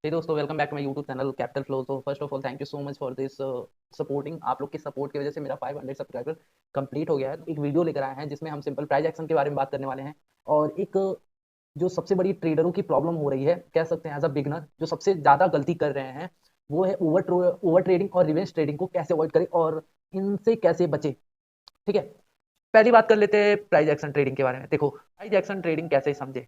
हे दोस्तों, welcome back to my YouTube channel capital flow. तो first of all thank you so much for this supporting. आप लोग के support की वजह से मेरा 500 सब्सक्राइबर कंप्लीट हो गया है। तो एक वीडियो लेकर आए हैं जिसमें हम सिंपल प्राइस एक्शन के बारे में बात करने वाले हैं। और एक जो सबसे बड़ी ट्रेडरों की प्रॉब्लम हो रही है, कह सकते हैं एज अ बिगनर, जो सबसे ज़्यादा गलती कर रहे हैं वो है ओवर ट्रेडिंग और रिवेंज ट्रेडिंग को कैसे अवॉइड करें और इनसे कैसे बचें। ठीक है, पहली बात कर लेते हैं प्राइस एक्शन ट्रेडिंग के बारे में। देखो, प्राइस एक्शन ट्रेडिंग कैसे समझे।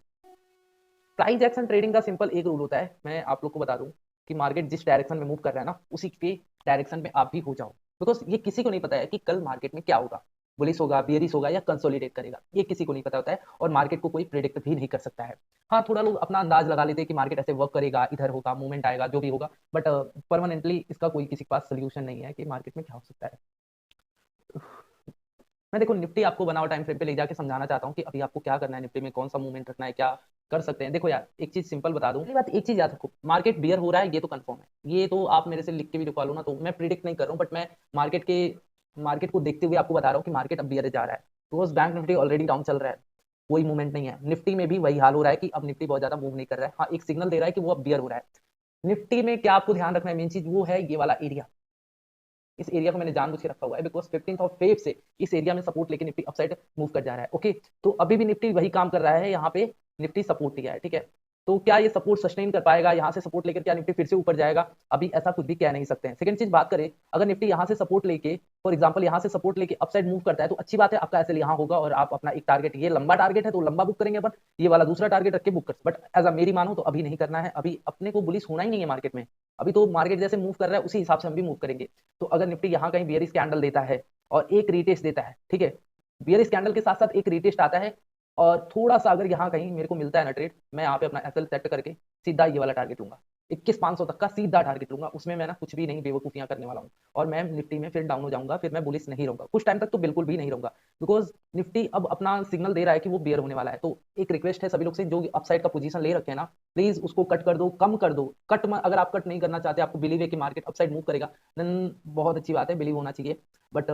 प्राइस एक्शन ट्रेडिंग का सिंपल एक रूल होता है, मैं आप लोग को बता दूं कि मार्केट जिस डायरेक्शन में मूव कर रहा है ना, उसी के डायरेक्शन में आप भी हो जाओ। बिकॉज ये किसी को नहीं पता है कि कल मार्केट में क्या होगा, बुलिश होगा, बियरिश होगा या कंसोलिडेट करेगा, ये किसी को नहीं पता होता है। और मार्केट को कोई प्रेडिक्ट भी नहीं कर सकता है। हाँ, थोड़ा लोग अपना अंदाज लगा लेते हैं कि मार्केट ऐसे वर्क करेगा, इधर होगा, मूवमेंट आएगा, जो भी होगा, बट परमानेंटली इसका कोई किसी के पास सोल्यूशन नहीं है कि मार्केट में क्या हो सकता है। मैं देखो निफ्टी आपको बनाओ टाइम फ्रेम पे ले जाके समझाना चाहता हूँ कि अभी आपको क्या करना है, निफ्टी में कौन सा मूवमेंट रखना है, क्या कर सकते हैं। देखो यार, एक चीज सिंपल बता दूं, पहली बात एक चीज याद रखो, मार्केट बियर हो रहा है ये तो कंफर्म है। ये तो आप मेरे से लिख के भी दिखवा लो ना, तो मैं प्रिडिक्ट नहीं कर रहा हूँ, बट मैं मार्केट को देखते हुए आपको बता रहा हूँ कि मार्केट अब बियर जा रहा है। Because bank Nifty already down चल रहा है, कोई मूवमेंट नहीं है। निफ्टी में भी वही हाल हो रहा है कि अब निफ्टी बहुत ज्यादा मूव नहीं कर रहा है। हाँ, एक सिग्नल दे रहा है कि वो अब बियर हो रहा है। निफ्टी में क्या आपको ध्यान रखना है, मेन चीज वो है ये वाला एरिया। इस एरिया को मैंने जानबूझ के रखा हुआ है बिकॉज 15th ऑफ फेब से इस एरिया में सपोर्ट लेके निफ्टी अपसाइड मूव कर जा रहा है। ओके, तो अभी भी निफ्टी वही काम कर रहा है, यहाँ पे निफ्टी सपोर्ट लिया है। ठीक है, तो क्या ये सपोर्ट सस्टेन कर पाएगा, यहाँ से सपोर्ट लेकर क्या निफ्टी फिर से ऊपर जाएगा, अभी ऐसा कुछ भी कह नहीं सकते हैं। सेकंड चीज बात करें, अगर निफ्टी यहाँ से सपोर्ट लेके, फॉर एग्जाम्पल यहाँ से सपोर्ट लेके अपसाइड मूव करता है तो अच्छी बात है, आपका ऐसे यहाँ होगा और आप अपना एक टारगेट, ये लंबा टारगेट है तो लंबा बुक करेंगे अपन, ये वाला दूसरा टारगेट रख के बुक कर। बट एज अ मेरी मानो तो अभी नहीं करना है, अभी अपने को बुलिश होना ही नहीं है मार्केट में। अभी तो मार्केट जैसे मूव कर रहा है उसी हिसाब से हम भी मूव करेंगे। तो अगर निफ्टी यहाँ कहीं बियरिश कैंडल देता है और एक रीटेस्ट देता है, ठीक है, बियरिश कैंडल के साथ साथ एक रीटेस्ट आता है, और थोड़ा सा अगर यहाँ कहीं मेरे को मिलता है ना ट्रेड, मैं यहाँ पे अपना एसएल सेट करके सीधा ये वाला टारगेट लूंगा, 21,500 तक का सीधा टारगेट लूंगा। उसमें मैं ना कुछ भी नहीं बेवकूफियां करने वाला हूँ, और मैं निफ्टी में फिर डाउन हो जाऊंगा, फिर मैं बुलिश नहीं रहूंगा कुछ टाइम तक, तो बिल्कुल भी नहीं रहूंगा। बिकॉज निफ्टी अब अपना सिग्नल दे रहा है कि वो बियर होने वाला है। तो एक रिक्वेस्ट है सभी लोग से, जो अपसाइड का पोजीशन ले रखे हैं ना, प्लीज उसको कट कर दो, कम कर दो। अगर आप कट नहीं करना चाहते, आपको बिलीव है कि मार्केट अपसाइड मूव करेगा, देन बहुत अच्छी बात है, बिलीव होना चाहिए। But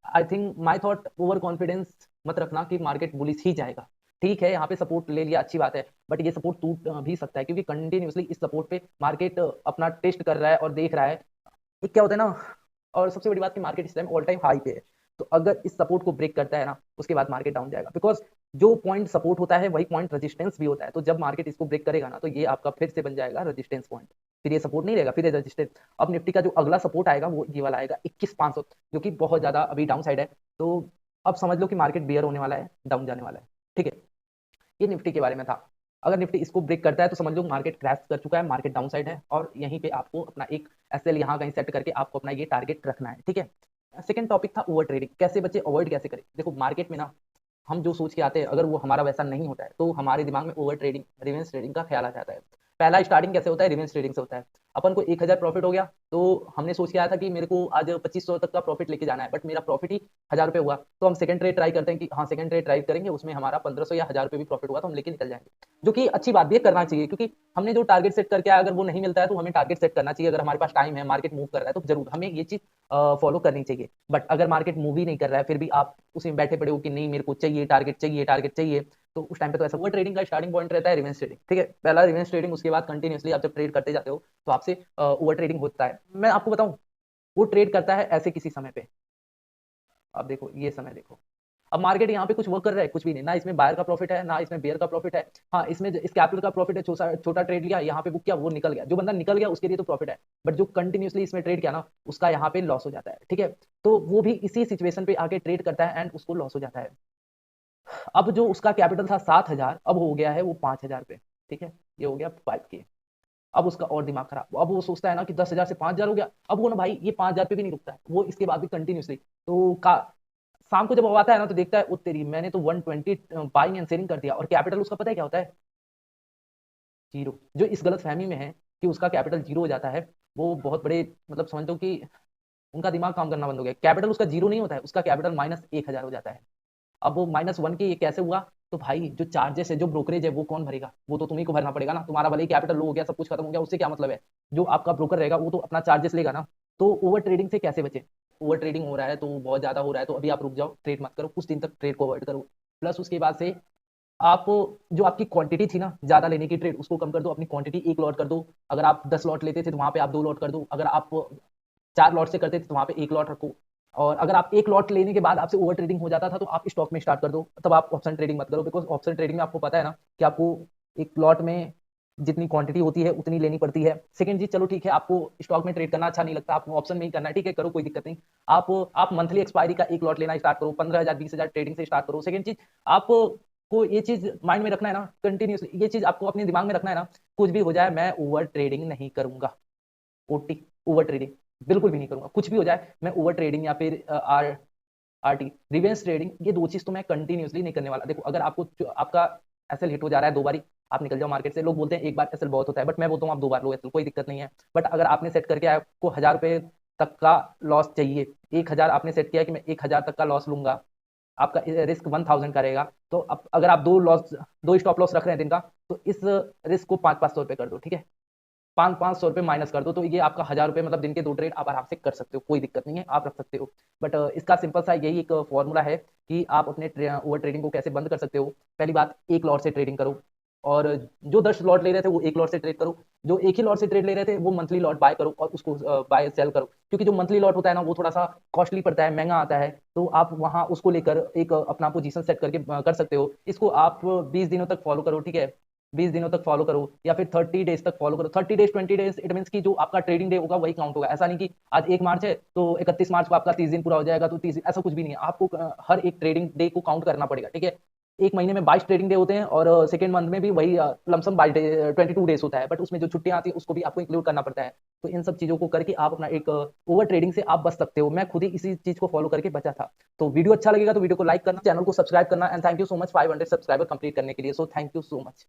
I think my thought, over confidence मत रखना कि मार्केट बुलिश ही जाएगा। ठीक है, यहाँ पे सपोर्ट ले लिया, अच्छी बात है, बट ये सपोर्ट टूट भी सकता है, क्योंकि कंटिन्यूसली इस सपोर्ट पे मार्केट अपना टेस्ट कर रहा है और देख रहा है। एक क्या होता है ना, और सबसे बड़ी बात कि मार्केट इस टाइम ऑल टाइम हाई पे है। तो अगर इस सपोर्ट को ब्रेक करता है ना, उसके बाद मार्केट डाउन जाएगा। बिकॉज जो पॉइंट सपोर्ट होता है वही पॉइंट रेजिस्टेंस भी होता है। तो जब मार्केट इसको ब्रेक करेगा ना, तो ये आपका फिर से बन जाएगा रेजिस्टेंस पॉइंट। फिर ये सपोर्ट नहीं रहेगा, फिर ये रेजिस्टेंस। अब निफ्टी का जो अगला सपोर्ट आएगा वो ये वाला आएगा 21,500, जो कि बहुत ज्यादा अभी डाउन साइड है। तो अब समझ लो कि मार्केट बियर होने वाला है, डाउन जाने वाला है। ठीक है, ये निफ्टी के बारे में था। अगर निफ्टी इसको ब्रेक करता है तो समझ लो मार्केट क्रैश कर चुका है, मार्केट डाउन साइड है, और यहीं पे आपको अपना एक एसएल यहाँ कहीं सेट करके आपको अपना ये टारगेट रखना है। ठीक है, सेकंड टॉपिक था ओवर ट्रेडिंग, कैसे बचे, अवॉइड कैसे करें। देखो मार्केट में ना, हम जो सोच के आते हैं अगर वो हमारा वैसा नहीं होता है, तो हमारे दिमाग में ओवर ट्रेडिंग, रिवेंस ट्रेडिंग का ख्याल आ जाता है। पहला स्टार्टिंग कैसे होता है, रिवेंस ट्रेडिंग से होता है। अपन को 1,000 प्रॉफिट हो गया, तो हमने सोच के आया था कि मेरे को आज 2500 तक का प्रॉफिट लेके जाना है, बट मेरा प्रॉफिट ही 1,000 रुपये हुआ। तो हम सेकंड ट्रेड ट्राई करते हैं कि हाँ सेकंड ट्रेड ट्राई करेंगे, उसमें हमारा 1500 या 1,000 रुपये भी प्रॉफिट हुआ तो हम लेके निकल जाएंगे। जो कि अच्छी बात भी है, करना चाहिए, क्योंकि हमने जो टारगेट सेट करके आया अगर वो नहीं मिलता है तो हमें टारगेट सेट करना चाहिए। अगर हमारे पास टाइम है, मार्केट मूव कर रहा है, तो जरूर हमें ये चीज फॉलो करनी चाहिए। बट अगर मार्केट मूव ही नहीं कर रहा है, फिर भी आप उसमें बैठे पड़े हो कि नहीं मेरे को चाहिए टारगेट, चाहिए टारगेट चाहिए, तो उस टाइम पे तो ऐसा। ओवर ट्रेडिंग का स्टार्टिंग पॉइंट रहता है रिवेंस ट्रेडिंग। ठीक है, पहला रिवेंस ट्रेडिंग, उसके बाद कंटिन्यूसली आप जब ट्रेड करते जाते हो तो आपसे ओवर ट्रेडिंग होता है। मैं आपको बताऊं, वो ट्रेड करता है ऐसे किसी समय पे। अब देखो ये समय देखो, अब मार्केट यहाँ पे कुछ वर्क कर रहा है, कुछ भी नहीं, ना इसमें बायर का प्रॉफिट है ना इसमें बेयर का प्रॉफिट है। हाँ, इसमें इस कैपिटल का प्रॉफिट है, छोटा छोटा ट्रेड लिया यहाँ पे बुक किया, वो निकल गया, जो बंदा निकल गया उसके लिए तो प्रॉफिट है। बट जो कंटिन्यूसली इसमें ट्रेड किया ना, उसका यहाँ पे लॉस हो जाता है। ठीक है, तो वो भी इसी सिचुएशन पे आके ट्रेड करता है एंड उसको लॉस हो जाता है। अब जो उसका कैपिटल था 7,000, अब हो गया है वो 5,000 पे। ठीक है, ये हो गया 5K। अब उसका और दिमाग खराब, अब वो सोचता है ना कि 10,000 से 5,000 हो गया। अब वो ना भाई ये 5,000 पे भी नहीं रुकता है, वो इसके बाद भी कंटिन्यूसली, तो शाम को जब वो आता है ना तो देखता है ओ तेरी, मैंने तो 120 बाइंग एंड सेलिंग कर दिया, और कैपिटल उसका पता है क्या होता है, जीरो। जो इस गलत फहमी में है कि उसका कैपिटल जीरो हो जाता है, वो बहुत बड़े, मतलब समझ लो कि उनका दिमाग काम करना बंद हो गया। कैपिटल उसका जीरो नहीं होता है, उसका कैपिटल -1,000 हो जाता है। अब वो -1 के ये कैसे हुआ, तो भाई जो चार्जेस है, जो ब्रोकरेज है, वो कौन भरेगा, वो तो तुम्ही को भरना पड़ेगा ना। तुम्हारा भले ही कैपिटल लो हो गया, सब कुछ खत्म हो गया, उससे क्या मतलब है, जो आपका ब्रोकर रहेगा वो तो अपना चार्जेस लेगा ना। तो ओवर ट्रेडिंग से कैसे बचे। ओवर ट्रेडिंग हो रहा है तो बहुत ज्यादा हो रहा है, तो अभी आप रुक जाओ, ट्रेड मत करो कुछ दिन तक, ट्रेड को अवॉइड करो। प्लस उसके बाद से आप जो आपकी क्वांटिटी थी ना ज्यादा लेने की ट्रेड, उसको कम कर दो, अपनी क्वांटिटी 1 लॉट कर दो। अगर आप 10 लॉट लेते थे तो वहां पे आप 2 लॉट कर दो। अगर आप 4 लॉट से करते थे तो वहां पे 1 लॉट रखो। और अगर आप 1 लॉट लेने के बाद आपसे ओवर ट्रेडिंग हो जाता था तो आप स्टॉक में स्टार्ट कर दो, तब आप ऑप्शन ट्रेडिंग मत करो। बिकॉज ऑप्शन ट्रेडिंग में आपको पता है ना कि आपको एक लॉट में जितनी क्वांटिटी होती है उतनी लेनी पड़ती है। सेकंड चीज, चलो ठीक है, आपको स्टॉक में ट्रेड करना अच्छा नहीं लगता, आपको ऑप्शन में ही करना है, ठीक है, करो, कोई दिक्कत नहीं। आप मंथली एक्सपायरी का 1 लॉट लेना स्टार्ट करो, 15,000 20,000 ट्रेडिंग से स्टार्ट करो। सेकंड चीज, आप को ये चीज माइंड में रखना है ना, कंटिन्यूसली ये चीज आपको अपने दिमाग में रखना है ना, कुछ भी हो जाए मैं ओवर ट्रेडिंग नहीं करूंगा। ओटी, ओवर ट्रेडिंग बिल्कुल भी नहीं करूंगा। कुछ भी हो जाए मैं ओवर ट्रेडिंग या फिर आरटी रिवेंस ट्रेडिंग, ये दो चीज तो मैं कंटिन्यूसली नहीं करने वाला। देखो, अगर आपका एसएल हिट हो जा रहा है 2 बारी, आप निकल जाओ मार्केट से। लोग बोलते हैं एक बार एसएल बहुत होता है, बट मैं बोलता हूँ आप 2 बार लो एसएल, कोई दिक्कत नहीं है। बट अगर आपने सेट करके आपको 1,000 रुपए तक का लॉस चाहिए, 1,000 आपने सेट किया कि मैं 1,000 तक का लॉस लूंगा, आपका रिस्क 1,000 का रहेगा, तो अगर आप दो स्टॉप लॉस रख रहे हैं दिन का, तो इस रिस्क को 500-500 रुपए कर दो, ठीक है, 500 रुपए माइनस कर दो, तो ये आपका 1,000 रुपए, मतलब दिन के 2 ट्रेड आप आराम से कर सकते हो, कोई दिक्कत नहीं है, आप रख सकते हो। बट इसका सिंपल सा यही एक फॉर्मूला है कि आप अपने ओवर ट्रेडिंग को कैसे बंद कर सकते हो। पहली बात, 1 लॉट से ट्रेडिंग करो। और जो 10 लॉट ले रहे थे वो 1 लॉट से ट्रेड करो। जो एक ही लॉट से ट्रेड ले रहे थे वो मंथली लॉट बाय करो और उसको बाय सेल करो। क्योंकि जो मंथली लॉट होता है ना वो थोड़ा सा कॉस्टली पड़ता है, महंगा आता है, तो आप वहां उसको लेकर एक अपना पोजीशन सेट करके कर सकते हो। इसको आप 20 दिनों तक फॉलो करो, ठीक है, 20 दिनों तक फॉलो करो या फिर 30 डेज तक फॉलो करो। 30 डेज 20 डेज इट मीन कि जो आपका ट्रेडिंग डे होगा वही काउंट होगा। ऐसा नहीं कि आज 1 मार्च है तो 31 मार्च को आपका 30 दिन पूरा हो जाएगा, तो 30 ऐसा कुछ भी नहीं है। आपको हर एक ट्रेडिंग डे को काउंट करना पड़ेगा, ठीक है। एक महीने में 22 ट्रेडिंग डे होते हैं और सेकेंड मंथ में भी वही लमसम 22 डेज होता है, बट उसमें जो छुट्टियां आती है उसको भी आपको इंक्लूड करना पड़ता है। तो इन सब चीजों को करके आप अपना एक ओवर ट्रेडिंग से आप बच सकते हो। मैं खुद ही इसी चीज को फॉलो करके बचा था। तो वीडियो अच्छा लगेगा तो वीडियो को लाइक करना, चैनल को सब्सक्राइब करना, and thank you so much 500 subscriber complete करने के लिए। So thank you so much.